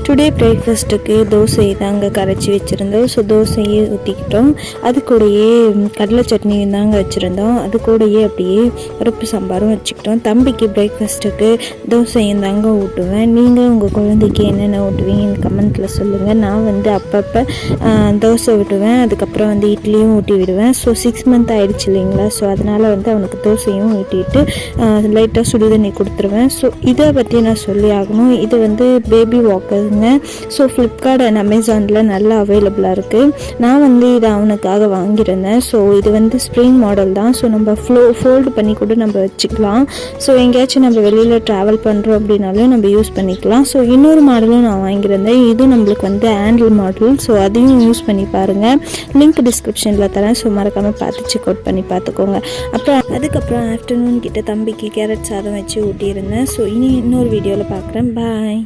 Today பிரேக்ஃபாஸ்ட்டுக்கு தோசை தாங்க கரைச்சி வச்சுருந்தோம். ஸோ தோசையே ஊற்றிக்கிட்டோம். அது கூடயே கடலை சட்னியும் தாங்க வச்சுருந்தோம். அது கூடயே அப்படியே பருப்பு சாம்பாரும் வச்சுக்கிட்டோம். தம்பிக்கு பிரேக்ஃபாஸ்ட்டுக்கு தோசையும் தாங்க ஊட்டுவேன். நீங்கள் உங்கள் குழந்தைக்கு என்னென்ன ஊட்டுவீங்கன்னு கமெண்ட்டில் சொல்லுங்கள். நான் வந்து அப்பப்போ தோசை ஊட்டுவேன், அதுக்கப்புறம் வந்து இட்லியும் ஊட்டி விடுவேன். ஸோ 6 மந்த் ஆகிடுச்சு இல்லைங்களா, ஸோ அதனால் வந்து அவனுக்கு தோசையும் ஊட்டிட்டு லைட்டாக சுடுதண்ணி கொடுத்துருவேன். ஸோ இதை பற்றி நான் சொல்லி ஆகணும். இது வந்து பேபி வாக்கருங்க. ஸோ ஃப்ளிப்கார்ட் அண்ட் அமேசானில் நல்லா அவைலபிளாக இருக்குது. நான் வந்து இதை அவனுக்காக வாங்கியிருந்தேன். ஸோ இது வந்து ஸ்ப்ரிங் மாடல் தான். ஸோ நம்ம ஃபோல்டு பண்ணி கூட நம்ம வச்சுக்கலாம். ஸோ எங்கேயாச்சும் நம்ம வெளியில் ட்ராவல் பண்ணுறோம் அப்படின்னாலும் நம்ம யூஸ் பண்ணிக்கலாம். ஸோ இன்னொரு மாடலும் நான் வாங்கியிருந்தேன். இதுவும் நம்மளுக்கு வந்து ஹேண்டில் மாடல். ஸோ அதையும் யூஸ் பண்ணி பாருங்கள். லிங்க் டிஸ்கிரிப்ஷனில் தரேன். ஸோ மறக்காமல் பார்த்து செக் அவுட் பண்ணி பார்த்துக்கோங்க. அதுக்கப்புறம் ஆஃப்டர்நூன் கிட்ட தம்பிக்கு கேரட் சாதம் வச்சு ஊட்டியிருந்தேன். ஸோ இன்னொரு வீடியோவில் பார்க்குறேன். பாய்.